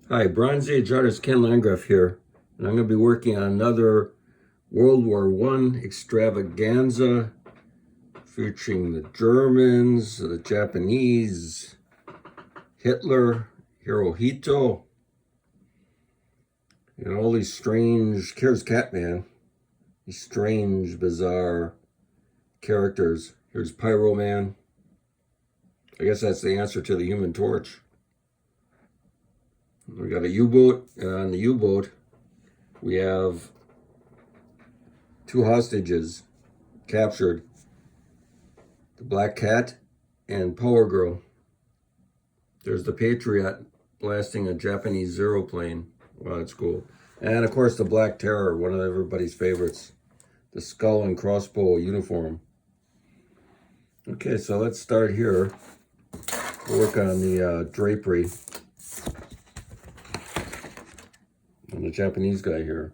Hi, Bronze Age artist Ken Landgraf here, and I'm going to be working on another World War I extravaganza featuring the Germans, the Japanese, Hitler, Hirohito, and all these strange, here's Catman, these strange, bizarre characters. Here's Pyro Man. I guess that's the answer to the Human Torch. We got a U-boat, and on the U-boat, we have two hostages captured, the Black Cat and Power Girl. There's the Patriot blasting a Japanese Zero plane. Wow, that's cool. And of course the Black Terror, one of everybody's favorites, the skull and crossbow uniform. Okay, so let's start here. We'll work on the drapery on the Japanese guy here.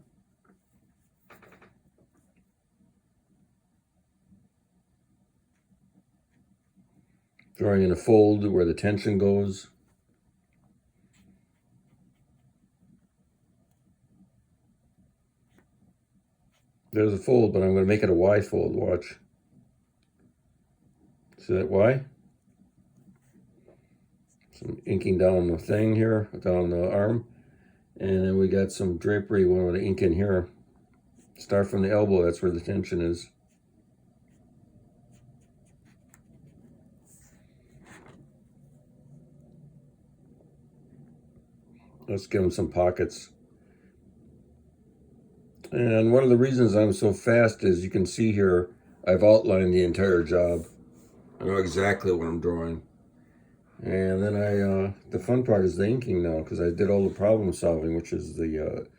Drawing in a fold where the tension goes. There's a fold, but I'm going to make it a Y fold, watch. See that Y? Some inking down the thing here, down the arm. And then we got some drapery we want to ink in here. Start from the elbow, that's where the tension is. Let's give them some pockets. And one of the reasons I'm so fast is you can see here, I've outlined the entire job. I know exactly what I'm drawing. And then the fun part is the inking now, because I did all the problem solving, which is the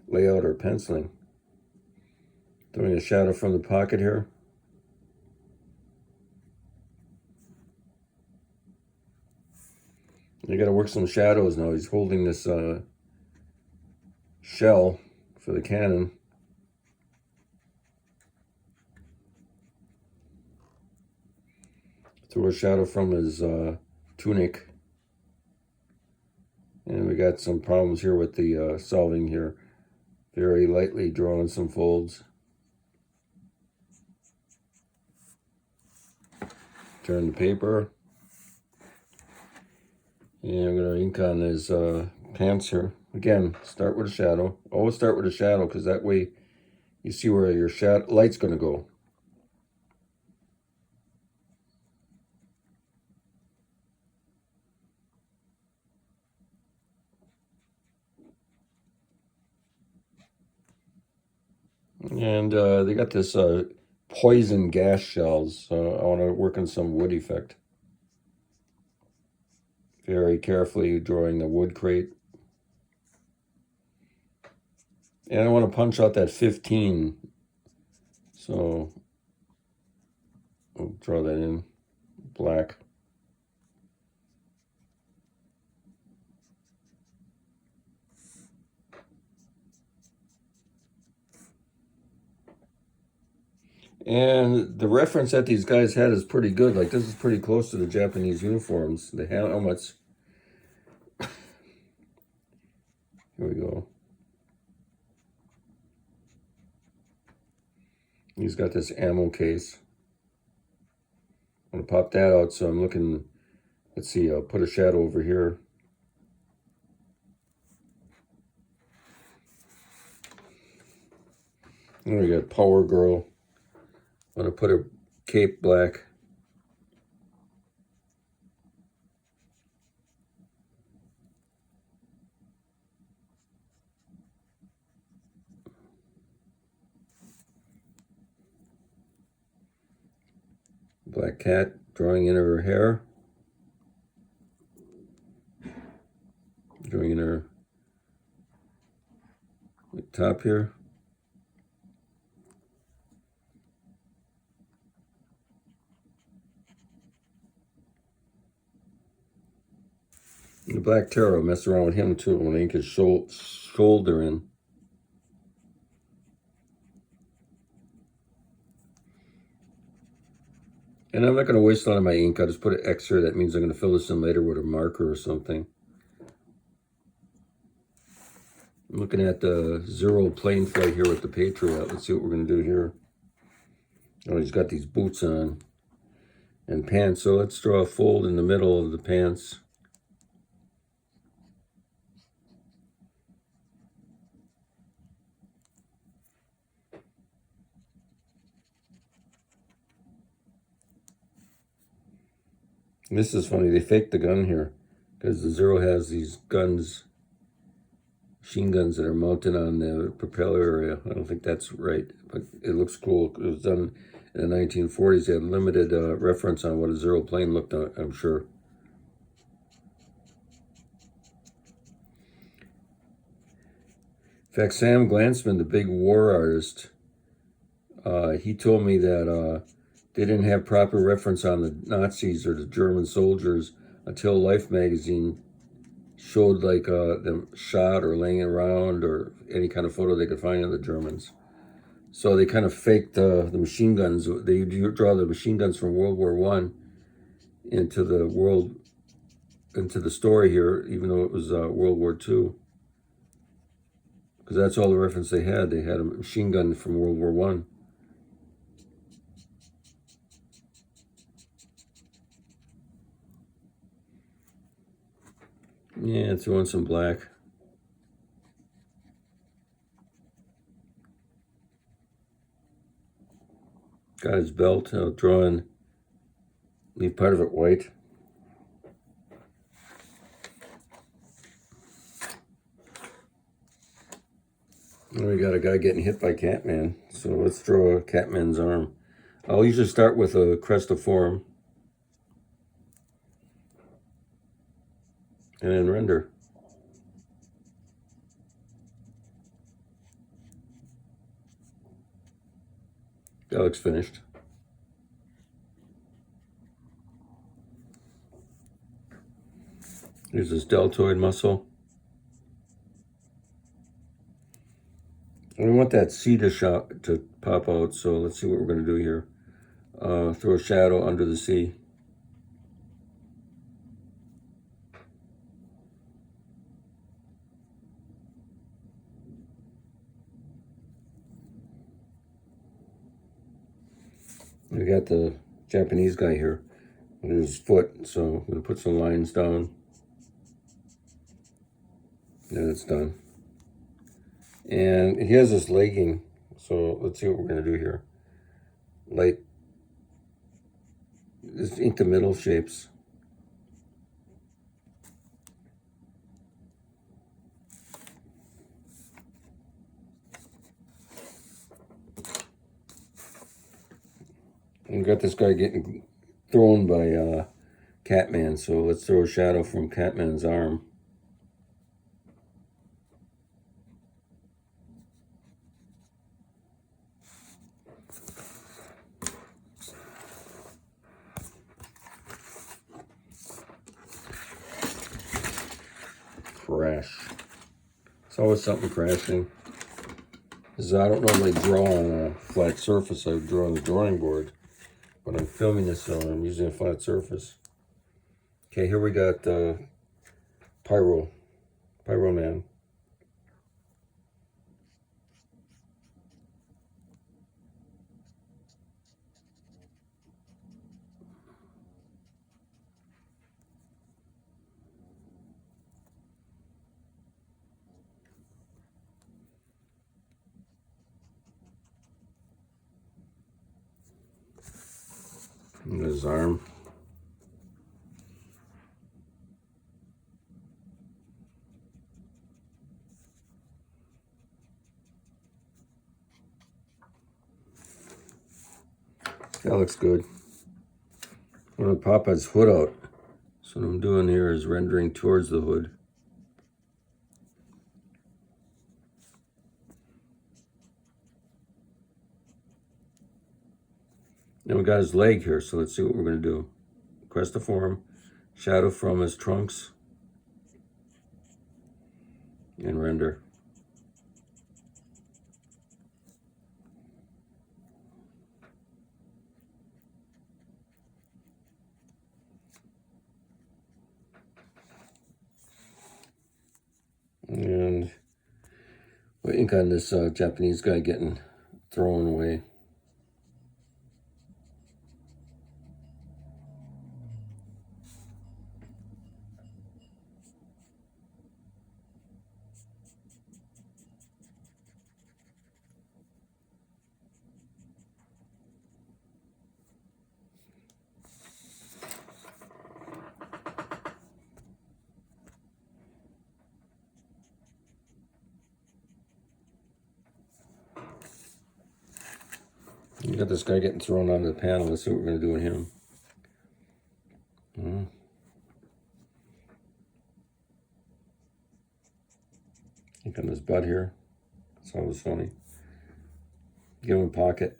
layout or penciling. Doing a shadow from the pocket here. You got to work some shadows now. He's holding this shell for the cannon. Throw a shadow from his tunic. And we got some problems here with the solving here. Very lightly drawing some folds. Turn the paper. And I'm going to ink on his pants here. Again, start with a shadow. Always start with a shadow, because that way you see where your light's going to go. And they got this poison gas shells. I want to work on some wood effect. Very carefully drawing the wood crate. And I want to punch out that 15. So I'll draw that in black. And the reference that these guys had is pretty good. Like, this is pretty close to the Japanese uniforms. The helmets. Here we go. He's got this ammo case. I'm going to pop that out, so I'm looking, let's see, I'll put a shadow over here. And we got Power Girl. I'm going to put her cape black. Black Cat drawing in her hair. Drawing in her top here. The Black Terror, mess around with him too. When I ink his shoulder in. And I'm not going to waste a lot of my ink. I'll just put an X here. That means I'm going to fill this in later with a marker or something. I'm looking at the Zero plane flight here with the Patriot. Let's see what we're going to do here. Oh, he's got these boots on and pants. So let's draw a fold in the middle of the pants. This is funny. They faked the gun here because the Zero has these guns, machine guns that are mounted on the propeller area. I don't think that's right, but it looks cool. It was done in the 1940s. They had limited reference on what a Zero plane looked like, I'm sure. In fact, Sam Glansman, the big war artist, he told me that they didn't have proper reference on the Nazis or the German soldiers until Life magazine showed like them shot or laying around or any kind of photo they could find of the Germans. So they kind of faked the machine guns. They draw the machine guns from World War I into the story here, even though it was World War II. Because that's all the reference they had. They had a machine gun from World War I. Yeah, throw in some black. Got his belt. I'll draw in, leave part of it white. And we got a guy getting hit by Catman. So let's draw Catman's arm. I'll usually start with a crestiform and then render. That looks finished. Here's this deltoid muscle. And we want that C to pop out, so let's see what we're going to do here. Throw a shadow under the C. We got the Japanese guy here with his foot, so I'm going to put some lines down. And it's done. And he has this legging, so let's see what we're going to do here. Light, just ink the middle shapes. And we got this guy getting thrown by Catman, so let's throw a shadow from Catman's arm. Crash. It's always something crashing. Because I don't normally draw on a flat surface. I draw on the drawing board. But I'm filming this, so I'm using a flat surface. Okay, here we got Pyro Man. And his arm. That looks good. I'm going to pop his hood out. So what I'm doing here is rendering towards the hood. Now we got his leg here, so let's see what we're going to do. Crestiform, shadow from his trunks, and render. And ink on this Japanese guy getting thrown away. You got this guy getting thrown onto the panel. Let's see what we're going to do with him. Ink on his butt here. That's always funny. Give him a pocket.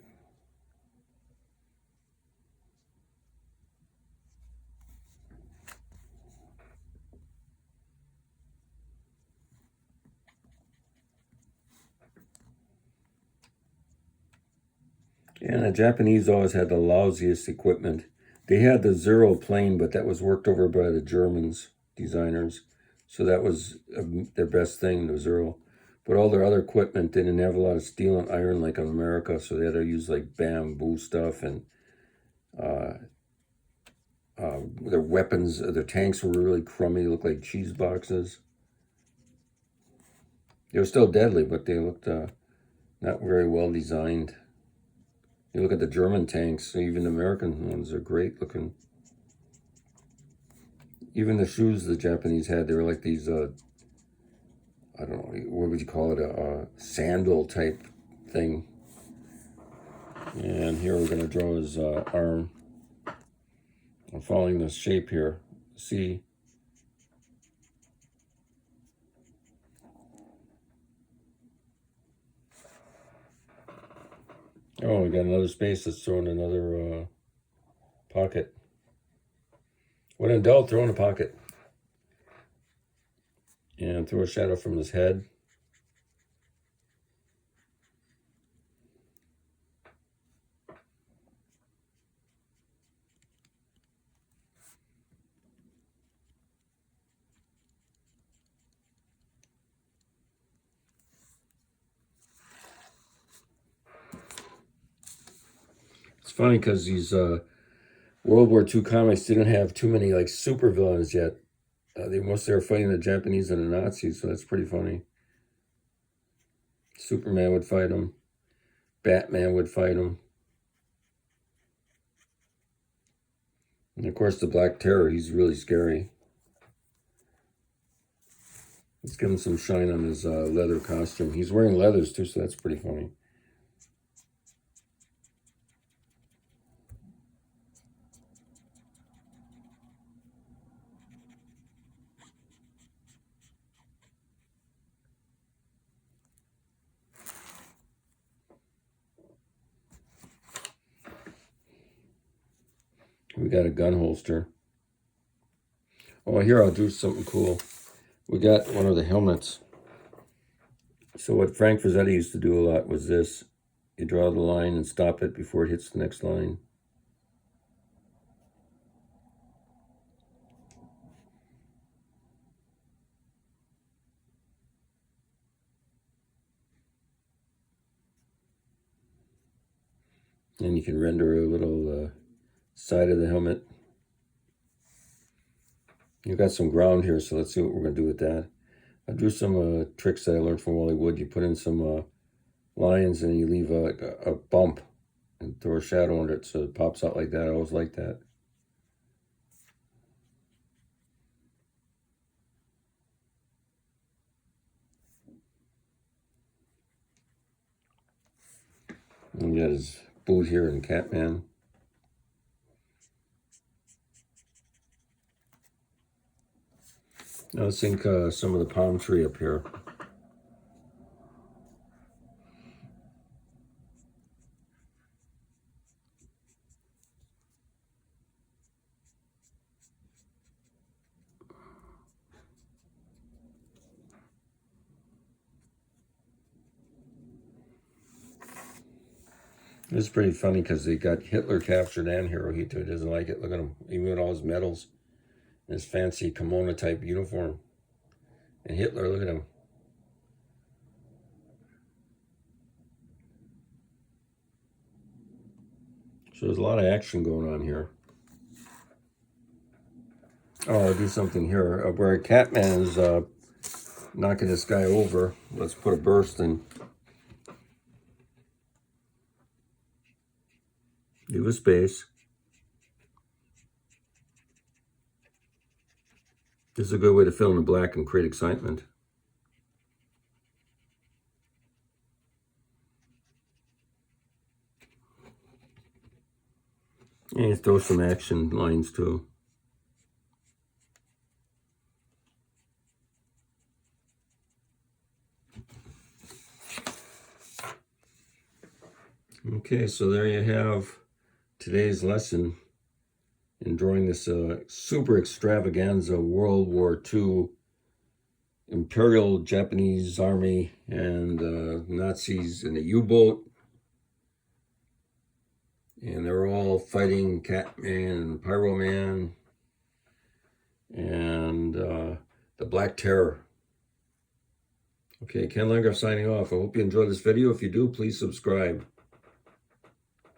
And the Japanese always had the lousiest equipment. They had the Zero plane, but that was worked over by the Germans, designers. So that was their best thing, the Zero. But all their other equipment, they didn't have a lot of steel and iron like in America, so they had to use like bamboo stuff, and their weapons, their tanks were really crummy, looked like cheese boxes. They were still deadly, but they looked not very well designed. You look at the German tanks, even the American ones are great looking. Even the shoes the Japanese had, they were like these, I don't know, what would you call it, a sandal type thing. And here we're going to draw his arm. I'm following this shape here. See? Oh, we got another space that's throwing another pocket. When in doubt, throw in a pocket. And throw a shadow from his head. It's funny because these World War II comics didn't have too many like super villains yet. They mostly are fighting the Japanese and the Nazis, so that's pretty funny. Superman would fight them. Batman would fight them. And of course the Black Terror, he's really scary. Let's give him some shine on his leather costume. He's wearing leathers too, so that's pretty funny. We got a gun holster. Oh, here I'll do something cool. We got one of the helmets. So what Frank Frazzetti used to do a lot was this. You draw the line and stop it before it hits the next line. And you can render a little side of the helmet. You've got some ground here, so let's see what we're going to do with that. I drew some tricks that I learned from Wally Wood. You put in some lines and you leave a bump and throw a shadow under it so it pops out like that. I always like that. And you got his boot here and Catman. Now let's ink some of the palm tree up here. It's pretty funny because they got Hitler captured and Hirohito doesn't like it. Look at him, even with all his medals, his fancy kimono type uniform. And Hitler, look at him. So there's a lot of action going on here. Oh, I'll do something here. Where Catman is knocking this guy over, let's put a burst in. Leave a space. This is a good way to fill in the black and create excitement. And throw some action lines too. Okay, so there you have today's lesson in drawing this super extravaganza World War II Imperial Japanese Army and Nazis in a U-boat. And they're all fighting Catman and Pyro Man and the Black Terror. Okay, Ken Landgraf signing off. I hope you enjoyed this video. If you do, please subscribe.